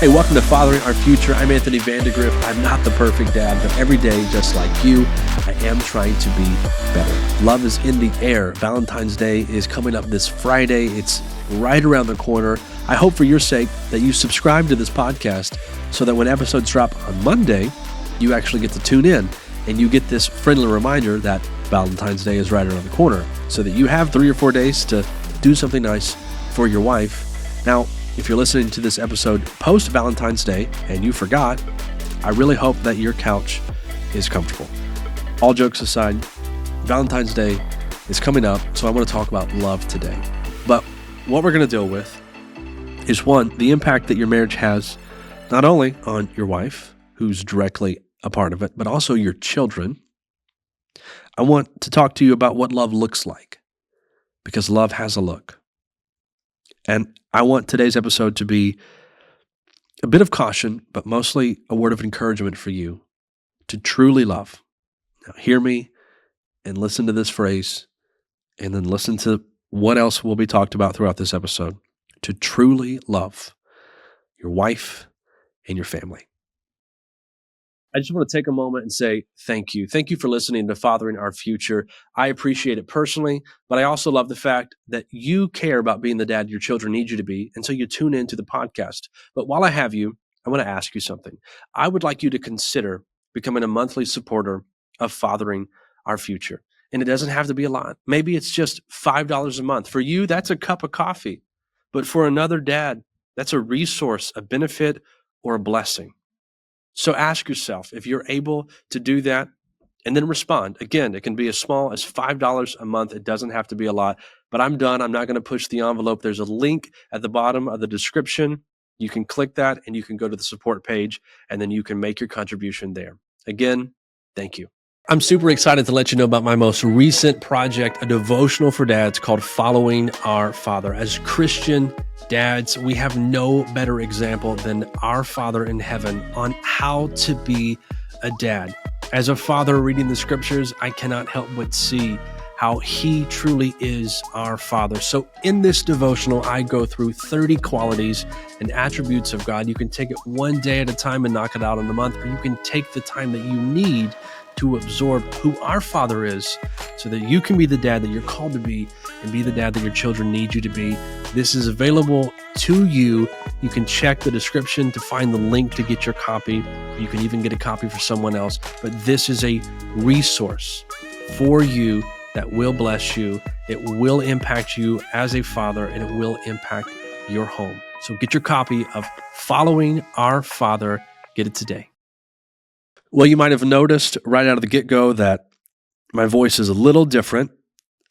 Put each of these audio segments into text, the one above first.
Hey, welcome to Fathering Our Future. I'm Anthony Vandegrift. I'm not the perfect dad, but every day, just like you, I am trying to be better. Love is in the air. Valentine's Day is coming up this Friday. It's right around the corner. I hope for your sake that you subscribe to this podcast so that when episodes drop on Monday, you actually get to tune in and you get this friendly reminder that Valentine's Day is right around the corner so that you have 3 or 4 days to do something nice for your wife. Now, if you're listening to this episode post Valentine's Day and you forgot, I really hope that your couch is comfortable. All jokes aside, Valentine's Day is coming up, so I want to talk about love today. But what we're going to deal with is one, the impact that your marriage has not only on your wife, who's directly a part of it, but also your children. I want to talk to you about what love looks like, because love has a look. And I want today's episode to be a bit of caution, but mostly a word of encouragement for you to truly love. Now, hear me and listen to this phrase, and then listen to what else will be talked about throughout this episode. To truly love your wife and your family. I just want to take a moment and say thank you. Thank you for listening to Fathering Our Future. I appreciate it personally, but I also love the fact that you care about being the dad your children need you to be, and so you tune into the podcast. But while I have you, I want to ask you something. I would like you to consider becoming a monthly supporter of Fathering Our Future. And it doesn't have to be a lot. Maybe it's just $5 a month. For you, that's a cup of coffee. But for another dad, that's a resource, a benefit, or a blessing. So ask yourself if you're able to do that and then respond. Again, it can be as small as $5 a month. It doesn't have to be a lot, but I'm done. I'm not going to push the envelope. There's a link at the bottom of the description. You can click that and you can go to the support page and then you can make your contribution there. Again, thank you. I'm super excited to let you know about my most recent project, a devotional for dads called Following Our Father. As Christian dads, we have no better example than our Father in heaven on how to be a dad. As a father reading the scriptures, I cannot help but see how he truly is our Father. So in this devotional, I go through 30 qualities and attributes of God. You can take it one day at a time and knock it out in a month, or you can take the time that you need to absorb who our Father is so that you can be the dad that you're called to be and be the dad that your children need you to be. This is available to you. You can check the description to find the link to get your copy. You can even get a copy for someone else. But this is a resource for you that will bless you. It will impact you as a father, and it will impact your home. So get your copy of Following Our Father. Get it today. Well, you might have noticed right out of the get-go that my voice is a little different.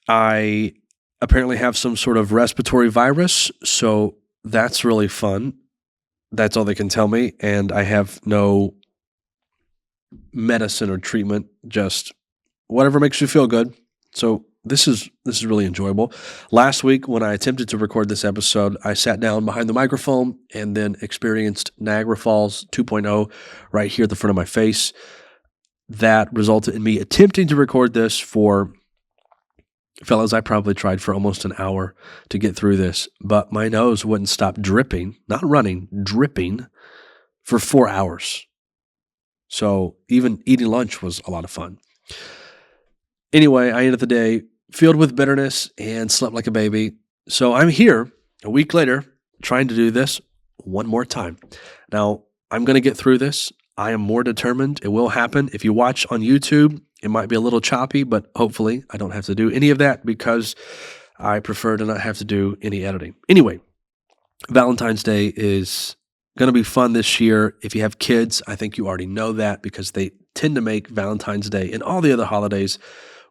I apparently have some sort of respiratory virus, so that's really fun. That's all they can tell me, and I have no medicine or treatment, just whatever makes you feel good. So this is really enjoyable. Last week, when I attempted to record this episode, I sat down behind the microphone and then experienced Niagara Falls 2.0 right here at the front of my face. That resulted in me attempting to record this for, fellas, I probably tried for almost an hour to get through this, but my nose wouldn't stop dripping, not running, dripping for 4 hours. So even eating lunch was a lot of fun. Anyway, I ended the day filled with bitterness and slept like a baby. So I'm here a week later trying to do this one more time. Now, I'm going to get through this. I am more determined. It will happen. If you watch on YouTube, it might be a little choppy, but hopefully I don't have to do any of that because I prefer to not have to do any editing. Anyway, Valentine's Day is going to be fun this year. If you have kids, I think you already know that because they tend to make Valentine's Day and all the other holidays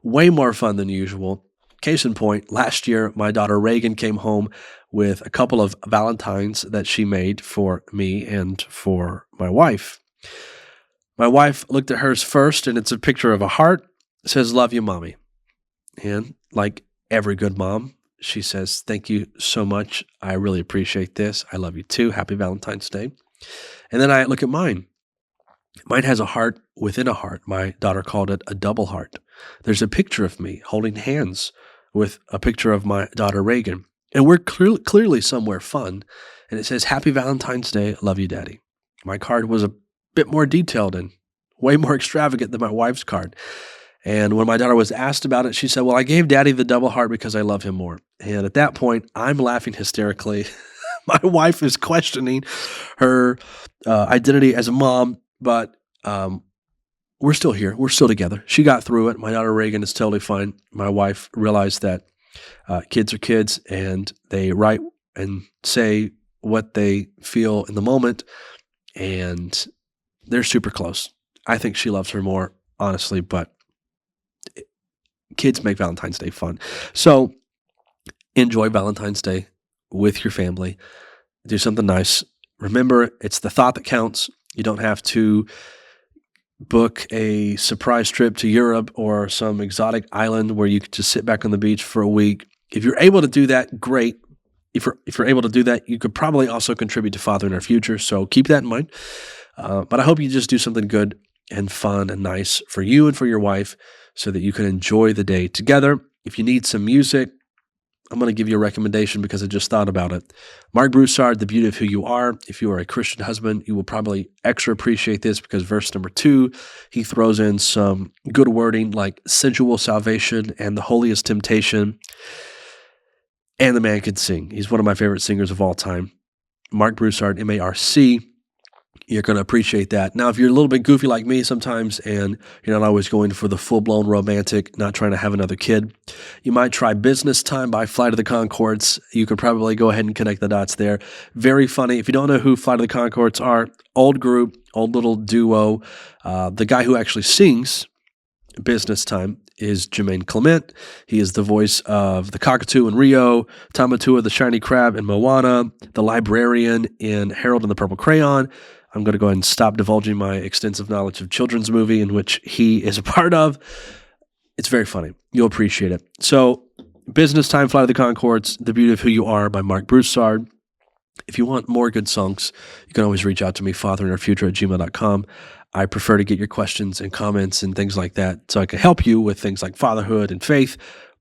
way more fun than usual. Case in point, last year, my daughter Reagan came home with a couple of Valentines that she made for me and for my wife. My wife looked at hers first, and it's a picture of a heart. It says, "Love you, Mommy." And like every good mom, she says, "Thank you so much. I really appreciate this. I love you too. Happy Valentine's Day." And then I look at mine. Mine has a heart within a heart. My daughter called it a double heart. There's a picture of me holding hands with a picture of my daughter Reagan. And we're clearly somewhere fun. and it says, "Happy Valentine's Day. Love you, Daddy." My card was a bit more detailed and way more extravagant than my wife's card. And when my daughter was asked about it, she said, "Well, I gave Daddy the double heart because I love him more." And at that point, I'm laughing hysterically. My wife is questioning her identity as a mom, but we're still here. We're still together. She got through it. My daughter Reagan is totally fine. My wife realized that kids are kids, and they write and say what they feel in the moment, and they're super close. I think she loves her more, honestly, but kids make Valentine's Day fun. So enjoy Valentine's Day with your family. Do something nice. Remember, it's the thought that counts. You don't have to book a surprise trip to Europe or some exotic island where you could just sit back on the beach for a week. If you're able to do that, great. If you're able to do that, you could probably also contribute to Fathering Our Future. So keep that in mind. But I hope you just do something good and fun and nice for you and for your wife so that you can enjoy the day together. If you need some music, I'm going to give you a recommendation because I just thought about it. Mark Broussard, The Beauty of Who You Are. If you are a Christian husband, you will probably extra appreciate this because verse number 2, he throws in some good wording like sensual salvation and the holiest temptation. And the man can sing. He's one of my favorite singers of all time. Mark Broussard, M-A-R-C. You're going to appreciate that. Now, if you're a little bit goofy like me sometimes and you're not always going for the full-blown romantic, not trying to have another kid, you might try Business Time by Flight of the Conchords. You could probably go ahead and connect the dots there. Very funny. If you don't know who Flight of the Conchords are, old group, old little duo. The guy who actually sings Business Time is Jermaine Clement. He is the voice of the Cockatoo in Rio, Tamatua the Shiny Crab in Moana, the librarian in Harold and the Purple Crayon. I'm going to go ahead and stop divulging my extensive knowledge of children's movie in which he is a part of. It's very funny. You'll appreciate it. So, Business Time, Flight of the Conchords, The Beauty of Who You Are by Mark Broussard. If you want more good songs, you can always reach out to me, fatheringourfuture@gmail.com. I prefer to get your questions and comments and things like that so I can help you with things like fatherhood and faith.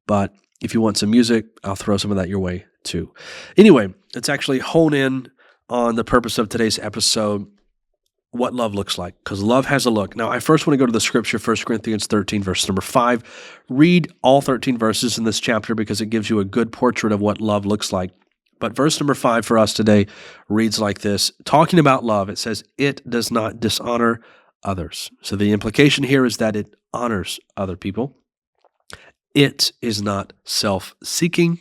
But if you want some music, I'll throw some of that your way too. Anyway, let's actually hone in on the purpose of today's episode, what love looks like, because love has a look. Now, I first want to go to the scripture, 1 Corinthians 13, verse number 5. Read all 13 verses in this chapter because it gives you a good portrait of what love looks like. But verse number 5 for us today reads like this. Talking about love, it says, "It does not dishonor others." So the implication here is that it honors other people. It is not self-seeking.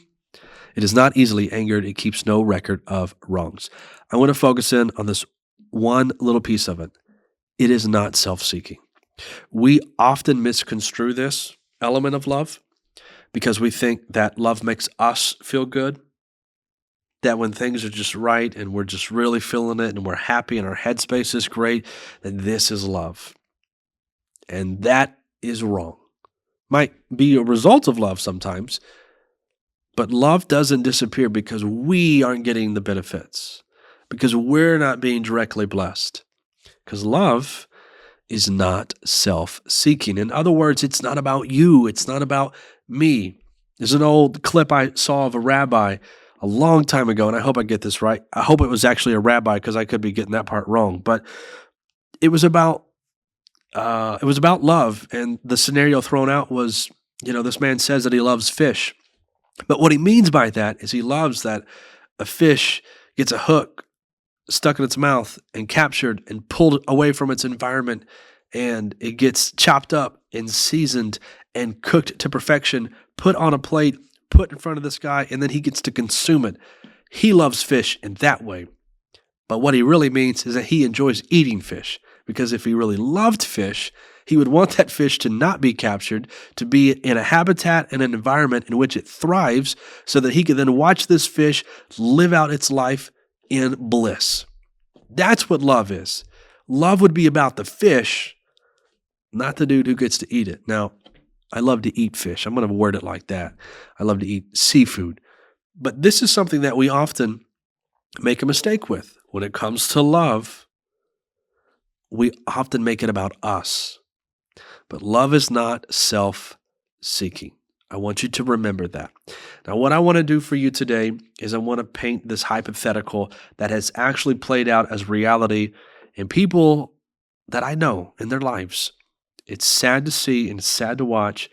It is not easily angered. It keeps no record of wrongs. I want to focus in on this one little piece of it. It is not self-seeking. We often misconstrue this element of love because we think that love makes us feel good, that when things are just right and we're just really feeling it and we're happy and our headspace is great, that this is love. And that is wrong. Might be a result of love sometimes, but love doesn't disappear because we aren't getting the benefits, because we're not being directly blessed. Because love is not self-seeking. In other words, it's not about you. It's not about me. There's an old clip I saw of a rabbi a long time ago, and I hope I get this right. I hope it was actually a rabbi because I could be getting that part wrong. But it was about love, and the scenario thrown out was, this man says that he loves fish. But what he means by that is he loves that a fish gets a hook stuck in its mouth and captured and pulled away from its environment, and it gets chopped up and seasoned and cooked to perfection, put on a plate, put in front of this guy, and then he gets to consume it. He loves fish in that way. But what he really means is that he enjoys eating fish, because if he really loved fish, he would want that fish to not be captured, to be in a habitat and an environment in which it thrives so that he can then watch this fish live out its life in bliss. That's what love is. Love would be about the fish, not the dude who gets to eat it. Now, I love to eat fish. I'm going to word it like that. I love to eat seafood. But this is something that we often make a mistake with. When it comes to love, we often make it about us. But love is not self-seeking. I want you to remember that. Now, what I want to do for you today is I want to paint this hypothetical that has actually played out as reality in people that I know in their lives. It's sad to see and it's sad to watch.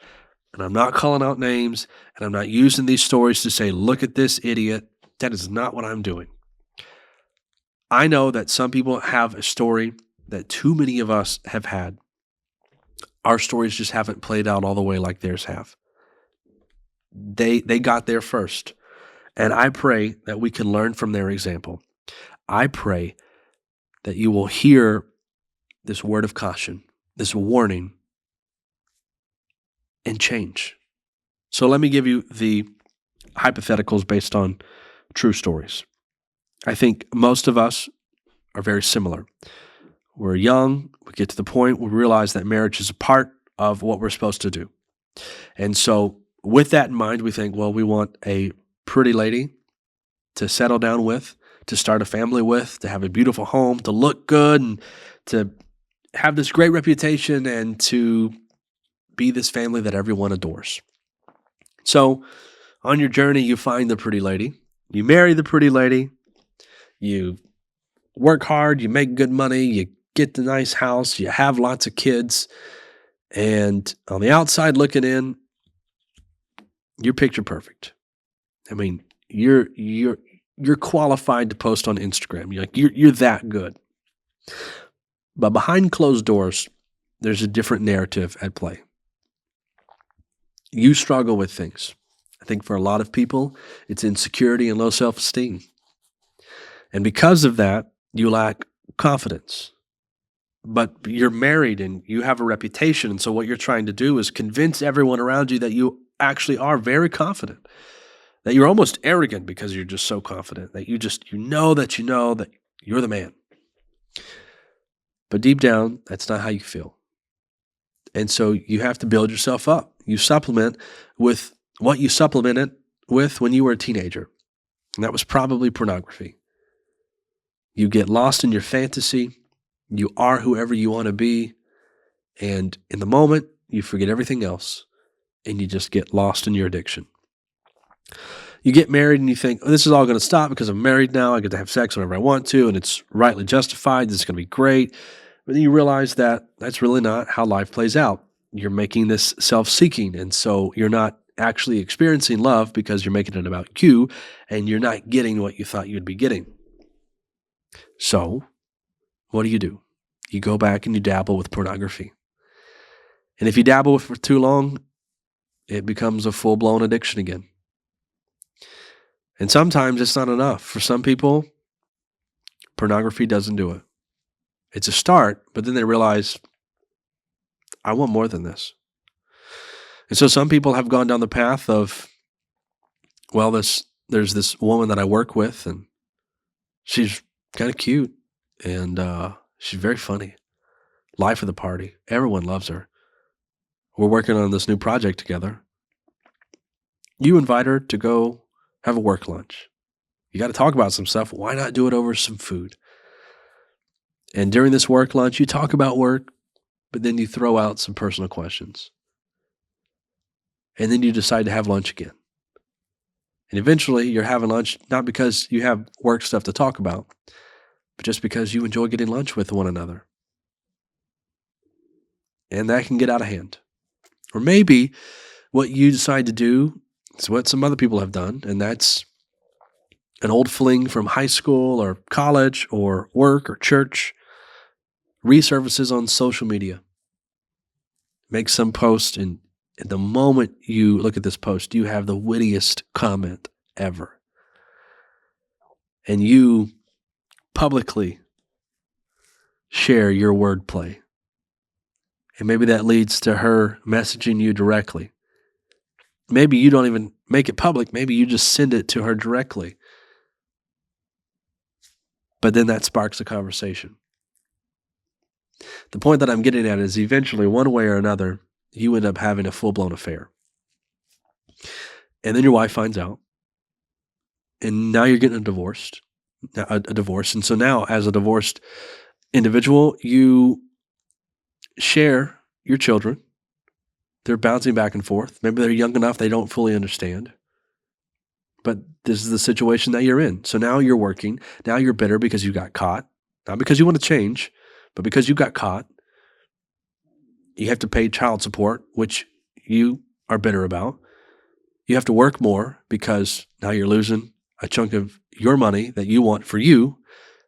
And I'm not calling out names and I'm not using these stories to say, look at this idiot. That is not what I'm doing. I know that some people have a story that too many of us have had. Our stories just haven't played out all the way like theirs have. They got there first. And I pray that we can learn from their example. I pray that you will hear this word of caution, this warning, and change. So let me give you the hypotheticals based on true stories. I think most of us are very similar. We're young, we get to the point where we realize that marriage is a part of what we're supposed to do. And so with that in mind, we think, well, we want a pretty lady to settle down with, to start a family with, to have a beautiful home, to look good, and to have this great reputation, and to be this family that everyone adores. So on your journey, you find the pretty lady, you marry the pretty lady, you work hard, you make good money, you get the nice house, you have lots of kids, and on the outside looking in, you're picture perfect. I mean, you're qualified to post on Instagram. You're that good. But behind closed doors, there's a different narrative at play. You struggle with things. I think for a lot of people, it's insecurity and low self-esteem. And because of that, you lack confidence. But you're married and you have a reputation. And so what you're trying to do is convince everyone around you that you actually are very confident, that you're almost arrogant because you're just so confident, that you know that you're the man. But deep down, that's not how you feel. And so you have to build yourself up. You supplement with what you supplemented with when you were a teenager. And that was probably pornography. You get lost in your fantasy. You are whoever you want to be. And in the moment, you forget everything else. And you just get lost in your addiction. You get married and you think, oh, this is all going to stop because I'm married now. I get to have sex whenever I want to, and it's rightly justified. This is going to be great. But then you realize that that's really not how life plays out. You're making this self-seeking, and so you're not actually experiencing love because you're making it about you, and you're not getting what you thought you'd be getting. So what do? You go back and you dabble with pornography. And if you dabble with it for too long, it becomes a full-blown addiction again. And sometimes it's not enough. For some people, pornography doesn't do it. It's a start, but then they realize, I want more than this. And so some people have gone down the path of, well, there's this woman that I work with, and she's kind of cute, and she's very funny. Life of the party. Everyone loves her. We're working on this new project together. You invite her to go have a work lunch. You got to talk about some stuff. Why not do it over some food? And during this work lunch, you talk about work, but then you throw out some personal questions. And then you decide to have lunch again. And eventually you're having lunch not because you have work stuff to talk about, but just because you enjoy getting lunch with one another. And that can get out of hand. Or maybe what you decide to do is what some other people have done, and that's an old fling from high school or college or work or church resurfaces on social media. Make some post, and at the moment you look at this post, you have the wittiest comment ever. And you publicly share your wordplay. And maybe that leads to her messaging you directly. Maybe you don't even make it public. Maybe you just send it to her directly. But then that sparks a conversation. The point that I'm getting at is eventually, one way or another, you end up having a full-blown affair. And then your wife finds out. And now you're getting a divorce. And so now, as a divorced individual, you share your children. They're bouncing back and forth. Maybe they're young enough they don't fully understand. But this is the situation that you're in. So now you're working. Now you're bitter because you got caught. Not because you want to change, but because you got caught. You have to pay child support, which you are bitter about. You have to work more because now you're losing a chunk of your money that you want for you,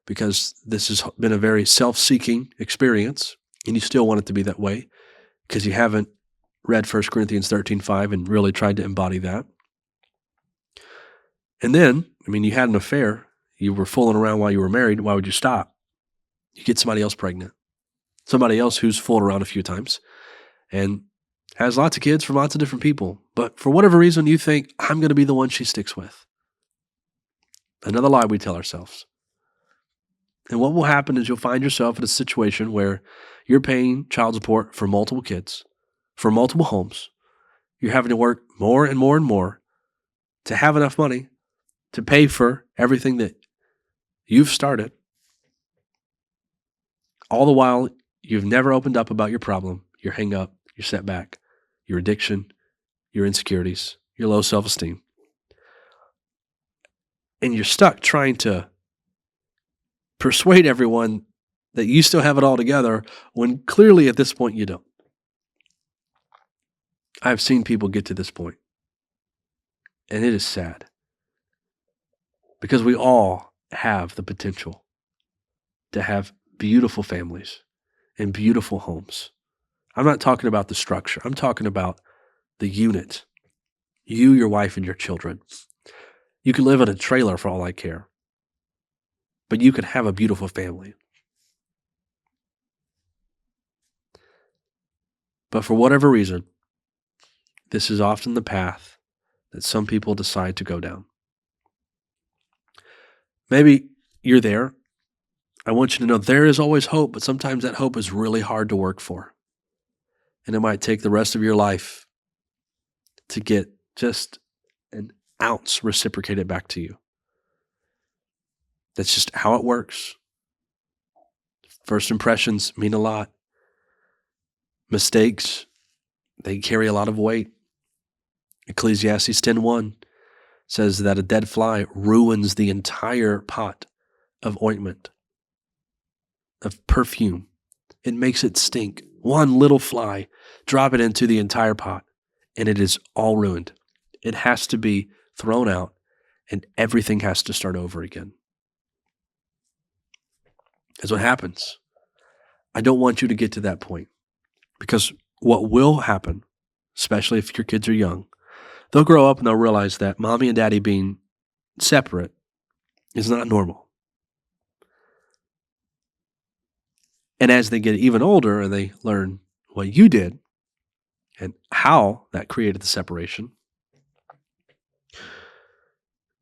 because this has been a very self-seeking experience, and you still want it to be that way because you haven't read 1 Corinthians 13:5 and really tried to embody that. And then, you had an affair. You were fooling around while you were married. Why would you stop? You get somebody else pregnant. Somebody else who's fooled around a few times and has lots of kids from lots of different people. But for whatever reason, you think, I'm going to be the one she sticks with. Another lie we tell ourselves. And what will happen is you'll find yourself in a situation where you're paying child support for multiple kids, for multiple homes. You're having to work more and more and more to have enough money to pay for everything that you've started. All the while, you've never opened up about your problem, your hang up, your setback, your addiction, your insecurities, your low self-esteem. And you're stuck trying to persuade everyone that you still have it all together when clearly at this point you don't. I've seen people get to this point, and it is sad because we all have the potential to have beautiful families and beautiful homes. I'm not talking about the structure. I'm talking about the unit. You, your wife, and your children. You can live in a trailer for all I care, but you can have a beautiful family. But for whatever reason, this is often the path that some people decide to go down. Maybe you're there. I want you to know there is always hope, but sometimes that hope is really hard to work for. And it might take the rest of your life to get just an ounce reciprocated back to you. That's just how it works. First impressions mean a lot. Mistakes, they carry a lot of weight. Ecclesiastes 10:1 says that a dead fly ruins the entire pot of ointment, of perfume. It makes it stink. One little fly, drop it into the entire pot, and it is all ruined. It has to be thrown out, and everything has to start over again. That's what happens. I don't want you to get to that point, because what will happen, especially if your kids are young, they'll grow up and they'll realize that mommy and daddy being separate is not normal. And as they get even older and they learn what you did and how that created the separation,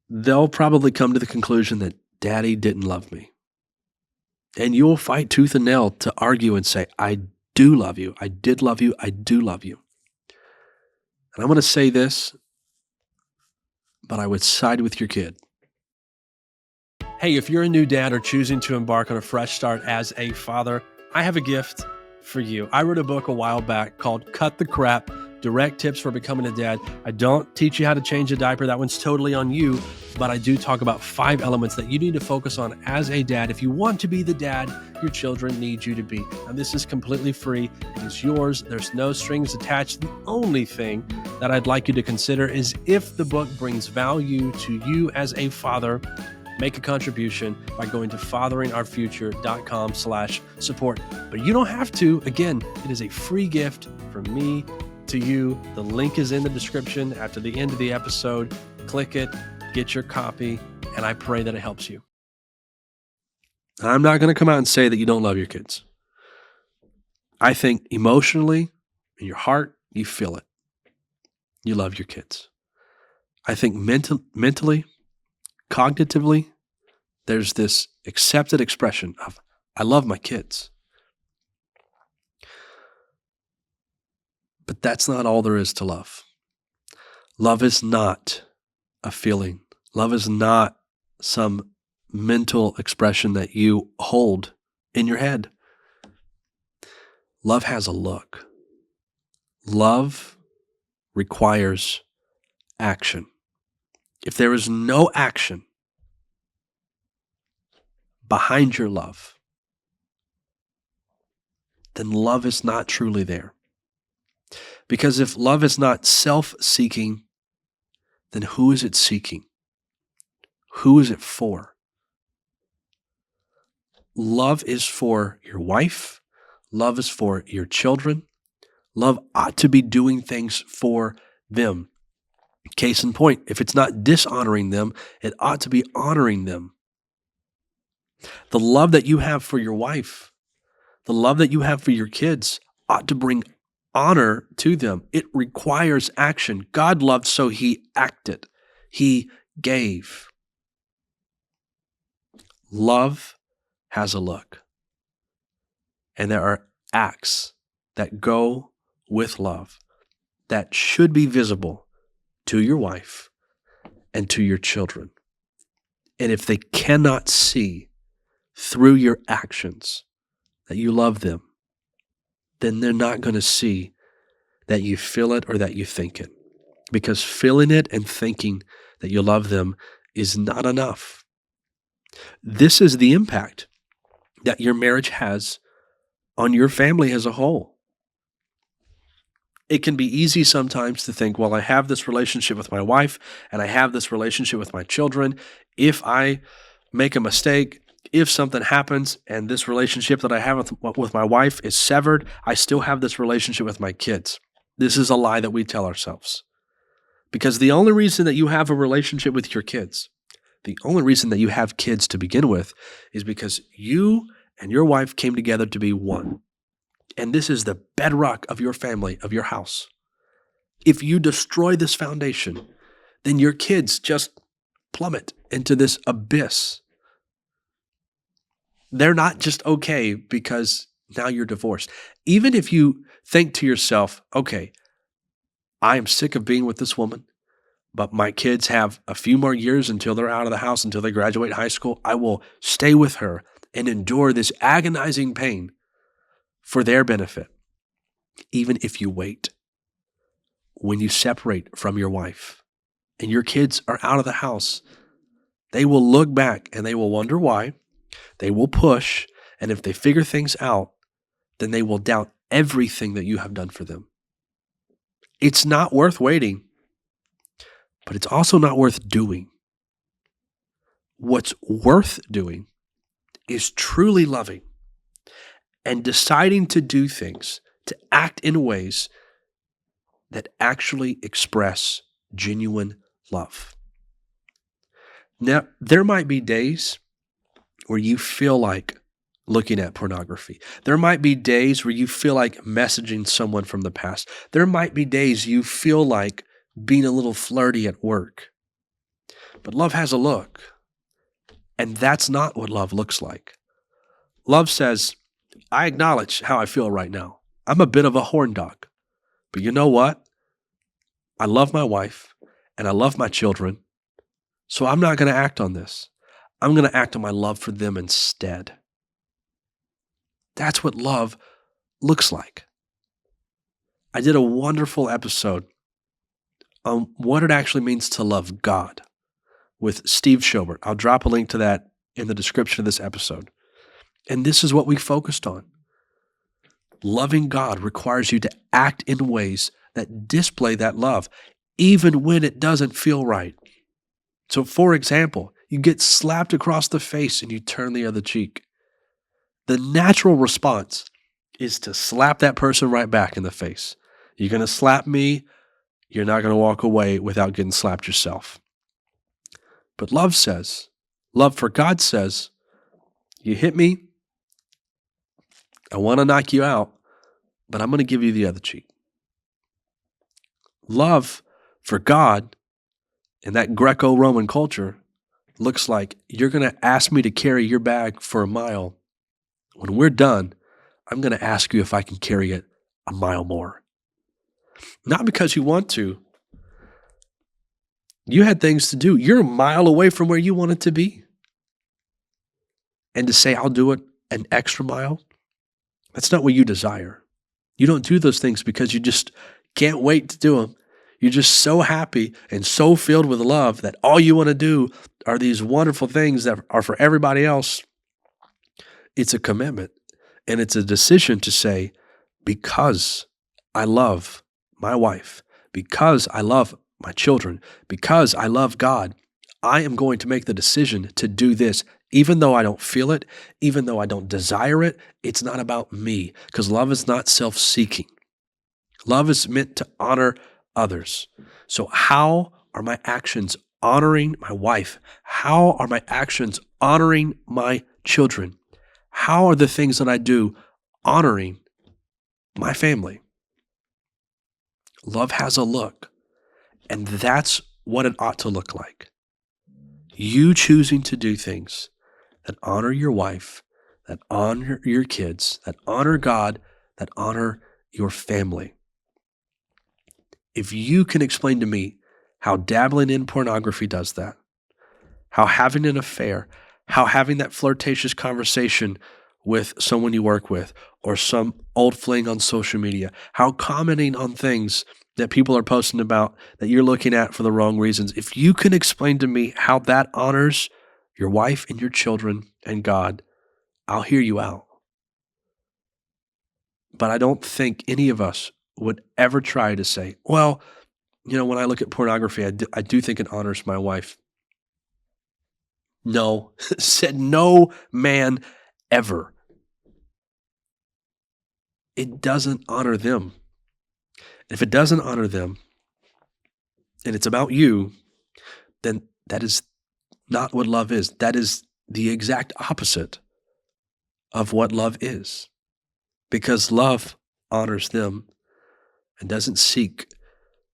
they'll probably come to the conclusion that daddy didn't love me. And you'll fight tooth and nail to argue and say, I do love you. I did love you. I do love you. And I'm going to say this, but I would side with your kid. Hey, if you're a new dad or choosing to embark on a fresh start as a father, I have a gift for you. I wrote a book a while back called Cut the Crap, Direct Tips for Becoming a Dad. I don't teach you how to change a diaper. That one's totally on you. But I do talk about 5 elements that you need to focus on as a dad if you want to be the dad your children need you to be. Now, this is completely free. It is yours. There's no strings attached. The only thing that I'd like you to consider is if the book brings value to you as a father, make a contribution by going to fatheringourfuture.com/support. But you don't have to. Again, it is a free gift from me to you. The link is in the description after the end of the episode. Click it, get your copy, and I pray that it helps you. I'm not going to come out and say that you don't love your kids. I think emotionally, in your heart, you feel it. You love your kids. I think mentally, cognitively, there's this accepted expression of, I love my kids. But that's not all there is to love. Love is not a feeling. Love is not some mental expression that you hold in your head. Love has a look. Love requires action. If there is no action behind your love, then love is not truly there. Because if love is not self-seeking, then who is it seeking? Who is it for? Love is for your wife. Love is for your children. Love ought to be doing things for them. Case in point, if it's not dishonoring them, it ought to be honoring them. The love that you have for your wife, the love that you have for your kids ought to bring honor to them. It requires action. God loved, so he acted. He gave. Love has a look. And there are acts that go with love that should be visible to your wife and to your children. And if they cannot see through your actions that you love them, then they're not going to see that you feel it or that you think it. Because feeling it and thinking that you love them is not enough. This is the impact that your marriage has on your family as a whole. It can be easy sometimes to think, well, I have this relationship with my wife and I have this relationship with my children. If I make a mistake, if something happens and this relationship that I have with my wife is severed, I still have this relationship with my kids. This is a lie that we tell ourselves. Because the only reason that you have a relationship with your kids, the only reason that you have kids to begin with, is because you and your wife came together to be one. And this is the bedrock of your family, of your house. If you destroy this foundation, then your kids just plummet into this abyss. They're not just okay because now you're divorced. Even if you think to yourself, okay, I am sick of being with this woman, but my kids have a few more years until they're out of the house, until they graduate high school. I will stay with her and endure this agonizing pain for their benefit. Even if you wait, when you separate from your wife and your kids are out of the house, they will look back and they will wonder why. They will push, and if they figure things out, then they will doubt everything that you have done for them. It's not worth waiting, but it's also not worth doing. What's worth doing is truly loving and deciding to do things, to act in ways that actually express genuine love. Now, there might be days where you feel like looking at pornography. There might be days where you feel like messaging someone from the past. There might be days you feel like being a little flirty at work. But love has a look, and that's not what love looks like. Love says, I acknowledge how I feel right now. I'm a bit of a horn dog. But you know what? I love my wife and I love my children. So I'm not going to act on this. I'm going to act on my love for them instead. That's what love looks like. I did a wonderful episode on what it actually means to love God with Steve Schobert. I'll drop a link to that in the description of this episode. And this is what we focused on. Loving God requires you to act in ways that display that love, even when it doesn't feel right. So, for example, you get slapped across the face and you turn the other cheek. The natural response is to slap that person right back in the face. You're going to slap me, you're not going to walk away without getting slapped yourself. But love for God says, you hit me, I want to knock you out, but I'm going to give you the other cheek. Love for God in that Greco-Roman culture looks like you're going to ask me to carry your bag for a mile. When we're done, I'm going to ask you if I can carry it a mile more. Not because you want to. You had things to do. You're a mile away from where you wanted to be. And to say, I'll do it an extra mile, that's not what you desire. You don't do those things because can't wait to do them. You're just so happy and so filled with love that all you want to do are these wonderful things that are for everybody else. It's a commitment, and it's a decision to say, because I love my wife, because I love my children, because I love God, I am going to make the decision to do this, even though I don't feel it, even though I don't desire it. It's not about me, because love is not self-seeking. Love is meant to honor others. So how are my actions honoring my wife? How are my actions honoring my children? How are the things that I do honoring my family? Love has a look, and that's what it ought to look like. You choosing to do things that honor your wife, that honor your kids, that honor God, that honor your family. If you can explain to me how dabbling in pornography does that, how having an affair, how having that flirtatious conversation with someone you work with or some old fling on social media, how commenting on things that people are posting about that you're looking at for the wrong reasons, if you can explain to me how that honors your wife and your children and God, I'll hear you out. But I don't think any of us would ever try to say, well, when I look at pornography, I do think it honors my wife. No, said no man ever. It doesn't honor them. If it doesn't honor them, and it's about you, then that is not what love is. That is the exact opposite of what love is. Because love honors them and doesn't seek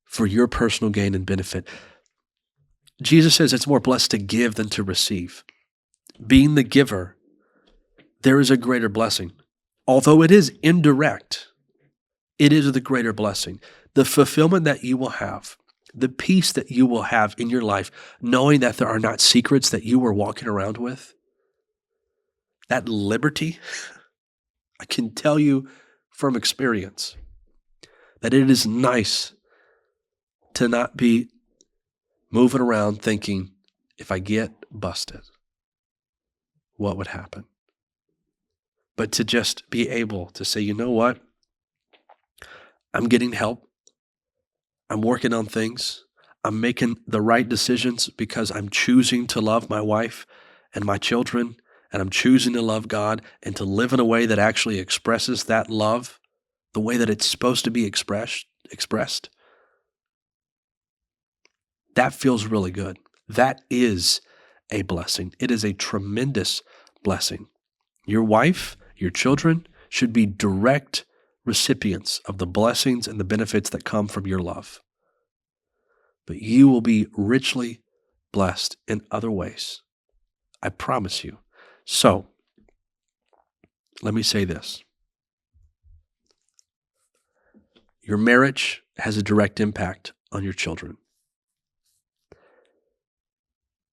for your personal gain and benefit. Jesus says it's more blessed to give than to receive. Being the giver, there is a greater blessing. Although it is indirect, it is the greater blessing. The fulfillment that you will have, the peace that you will have in your life, knowing that there are not secrets that you are walking around with, that liberty, I can tell you from experience that it is nice to not be moving around thinking, if I get busted, what would happen? But to just be able to say, you know what? I'm getting help. I'm working on things. I'm making the right decisions because I'm choosing to love my wife and my children, and I'm choosing to love God and to live in a way that actually expresses that love the way that it's supposed to be expressed. That feels really good. That is a blessing. It is a tremendous blessing. Your wife, your children should be direct recipients of the blessings and the benefits that come from your love. But you will be richly blessed in other ways. I promise you. So, let me say this. Your marriage has a direct impact on your children.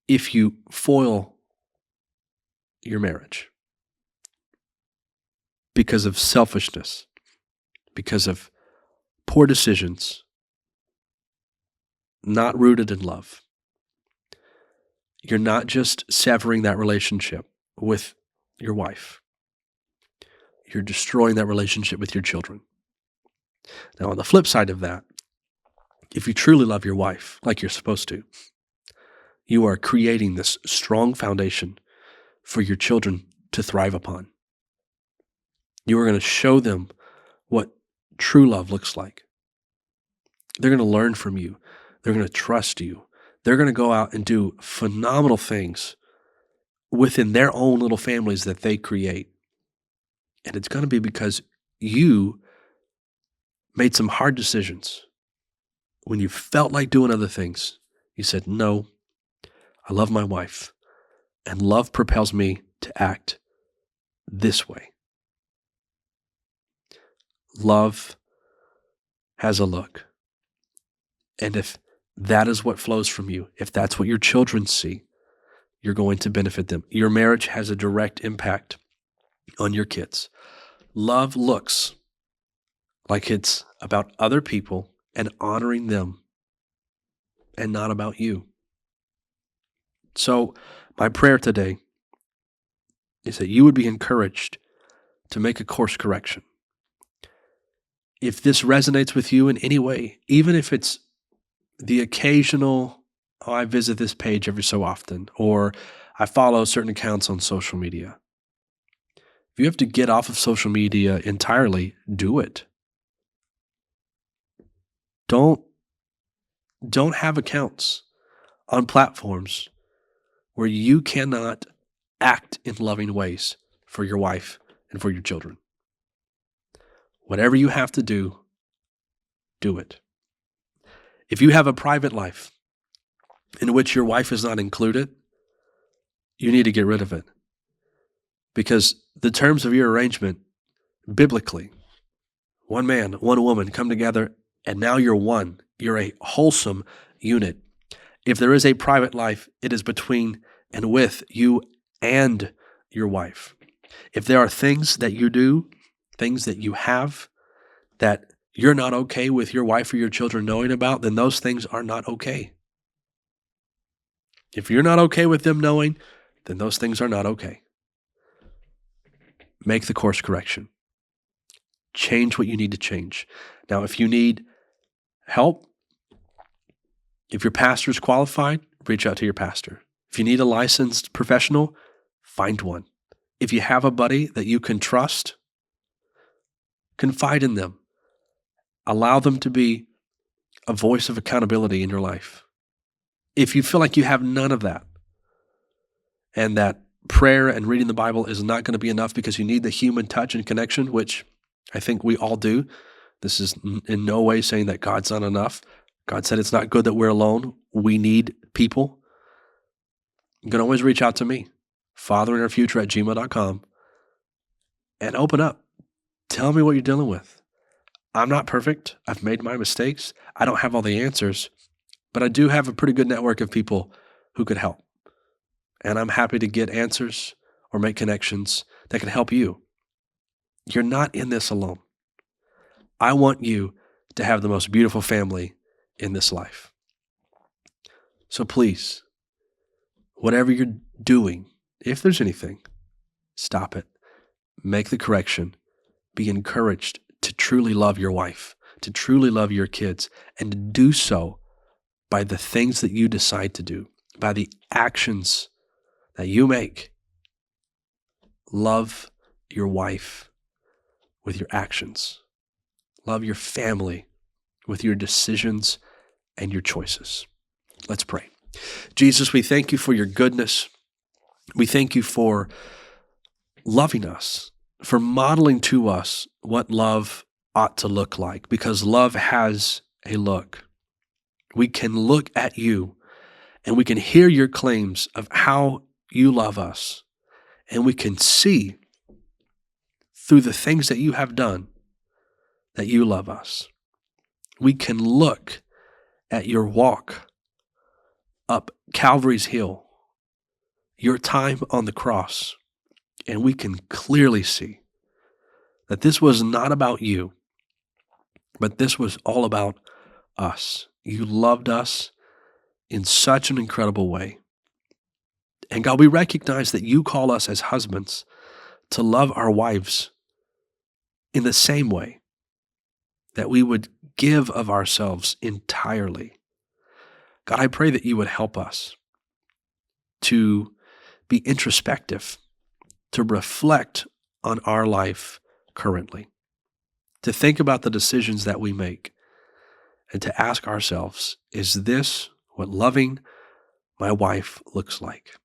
If you foil your marriage because of selfishness, because of poor decisions, not rooted in love, you're not just severing that relationship with your wife. You're destroying that relationship with your children. Now, on the flip side of that, if you truly love your wife like you're supposed to, you are creating this strong foundation for your children to thrive upon. You are going to show them what true love looks like. They're going to learn from you. They're going to trust you. They're going to go out and do phenomenal things within their own little families that they create. And it's going to be because you made some hard decisions. When you felt like doing other things, you said, no, I love my wife, and love propels me to act this way. Love has a look. And if that is what flows from you, if that's what your children see, you're going to benefit them. Your marriage has a direct impact on your kids. Love looks like it's about other people and honoring them and not about you. So my prayer today is that you would be encouraged to make a course correction. If this resonates with you in any way, even if it's the occasional, oh, I visit this page every so often, or I follow certain accounts on social media. If you have to get off of social media entirely, do it. Don't have accounts on platforms where you cannot act in loving ways for your wife and for your children. Whatever you have to do, do it. If you have a private life in which your wife is not included, you need to get rid of it. Because the terms of your arrangement, biblically, one man, one woman come together, and now you're one. You're a wholesome unit. If there is a private life, it is between and with you and your wife. If there are things that you do, things that you have that you're not okay with your wife or your children knowing about, then those things are not okay. If you're not okay with them knowing, then those things are not okay. Make the course correction. Change what you need to change. Now, if you need help, if your pastor is qualified, reach out to your pastor. If you need a licensed professional, find one. If you have a buddy that you can trust, confide in them. Allow them to be a voice of accountability in your life. If you feel like you have none of that, and that prayer and reading the Bible is not going to be enough because you need the human touch and connection, which I think we all do. This is in no way saying that God's not enough. God said it's not good that we're alone. We need people. You can always reach out to me, fatherinnerfuture@gmail.com, and open up. Tell me what you're dealing with. I'm not perfect. I've made my mistakes. I don't have all the answers, but I do have a pretty good network of people who could help. And I'm happy to get answers or make connections that can help you. You're not in this alone. I want you to have the most beautiful family in this life. So please, whatever you're doing, if there's anything, stop it. Make the correction. Be encouraged to truly love your wife, to truly love your kids, and to do so by the things that you decide to do, by the actions that you make. Love your wife with your actions. Love your family with your decisions and your choices. Let's pray. Jesus, we thank you for your goodness. We thank you for loving us, for modeling to us what love ought to look like, because love has a look. We can look at you and we can hear your claims of how you love us, and we can see through the things that you have done that you love us. We can look at your walk up Calvary's Hill, your time on the cross, and we can clearly see that this was not about you, but this was all about us. You loved us in such an incredible way. And God, we recognize that you call us as husbands to love our wives in the same way, that we would give of ourselves entirely. God, I pray that you would help us to be introspective, to reflect on our life currently, to think about the decisions that we make, and to ask ourselves, is this what loving my wife looks like?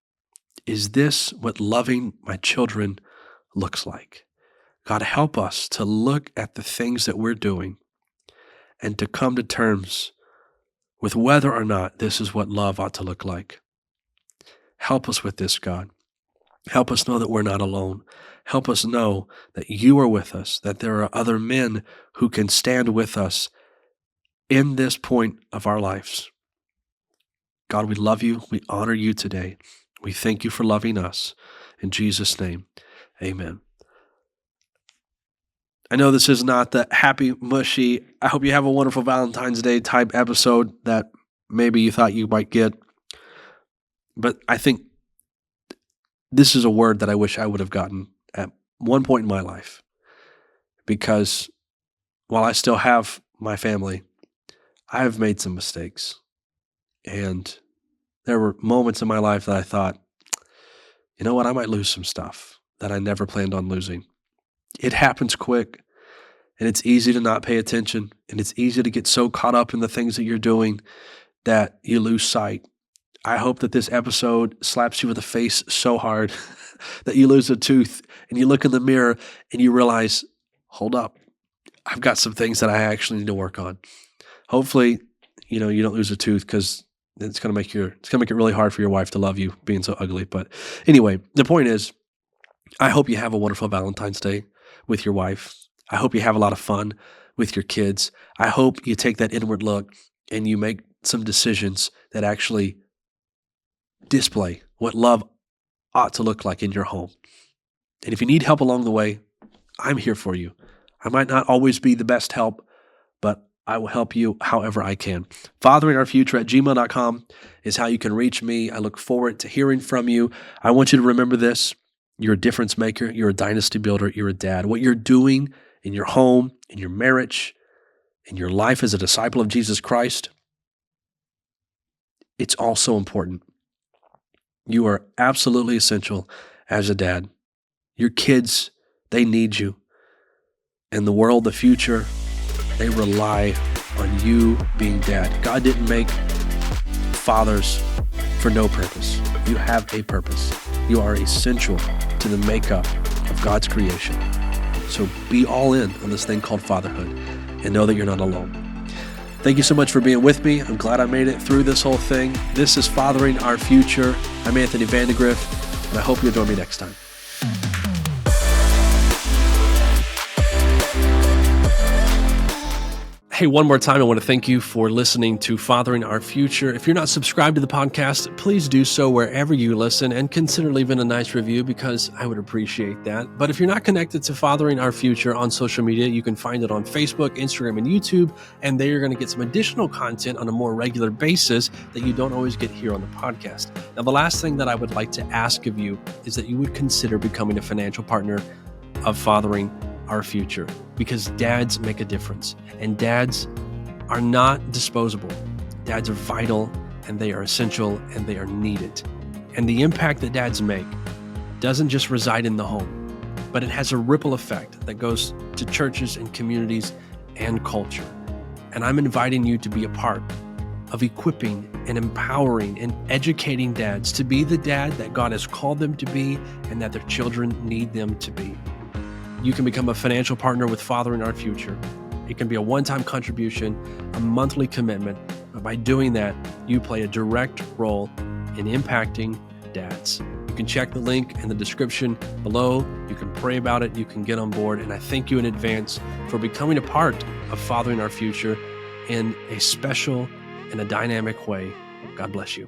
Is this what loving my children looks like? God, help us to look at the things that we're doing and to come to terms with whether or not this is what love ought to look like. Help us with this, God. Help us know that we're not alone. Help us know that you are with us, that there are other men who can stand with us in this point of our lives. God, we love you. We honor you today. We thank you for loving us. In Jesus' name, amen. I know this is not the happy, mushy, I hope you have a wonderful Valentine's Day type episode that maybe you thought you might get. But I think this is a word that I wish I would have gotten at one point in my life. Because while I still have my family, I have made some mistakes. And there were moments in my life that I thought, you know what, I might lose some stuff that I never planned on losing. It happens quick, and it's easy to not pay attention, and it's easy to get so caught up in the things that you're doing that you lose sight. I hope that this episode slaps you with the face so hard that you lose a tooth and you look in the mirror and you realize, hold up, I've got some things that I actually need to work on. Hopefully, you don't lose a tooth, because it's going to make it really hard for your wife to love you being so ugly. But anyway, the point is, I hope you have a wonderful Valentine's Day with your wife. I hope you have a lot of fun with your kids. I hope you take that inward look and you make some decisions that actually display what love ought to look like in your home. And if you need help along the way, I'm here for you. I might not always be the best help, but I will help you however I can. fatheringourfuture@gmail.com is how you can reach me. I look forward to hearing from you. I want you to remember this. You're a difference maker. You're a dynasty builder. You're a dad. What you're doing in your home, in your marriage, in your life as a disciple of Jesus Christ, it's also important. You are absolutely essential as a dad. Your kids, they need you. And the world, the future, they rely on you being dad. God didn't make fathers for no purpose. You have a purpose. You are essential to the makeup of God's creation. So be all in on this thing called fatherhood and know that you're not alone. Thank you so much for being with me. I'm glad I made it through this whole thing. This is Fathering Our Future. I'm Anthony Vandegrift, and I hope you'll join me next time. Hey, one more time, I want to thank you for listening to Fathering Our Future. If you're not subscribed to the podcast, please do so wherever you listen and consider leaving a nice review, because I would appreciate that. But if you're not connected to Fathering Our Future on social media, you can find it on Facebook, Instagram, and YouTube, and there you're going to get some additional content on a more regular basis that you don't always get here on the podcast. Now, the last thing that I would like to ask of you is that you would consider becoming a financial partner of Fathering Our Future, because dads make a difference, and dads are not disposable. Dads are vital, and they are essential, and they are needed. And the impact that dads make doesn't just reside in the home, but it has a ripple effect that goes to churches and communities and culture. And I'm inviting you to be a part of equipping and empowering and educating dads to be the dad that God has called them to be and that their children need them to be. You can become a financial partner with Fathering Our Future. It can be a one-time contribution, a monthly commitment, but by doing that, you play a direct role in impacting dads. You can check the link in the description below. You can pray about it. You can get on board. And I thank you in advance for becoming a part of Fathering Our Future in a special and a dynamic way. God bless you.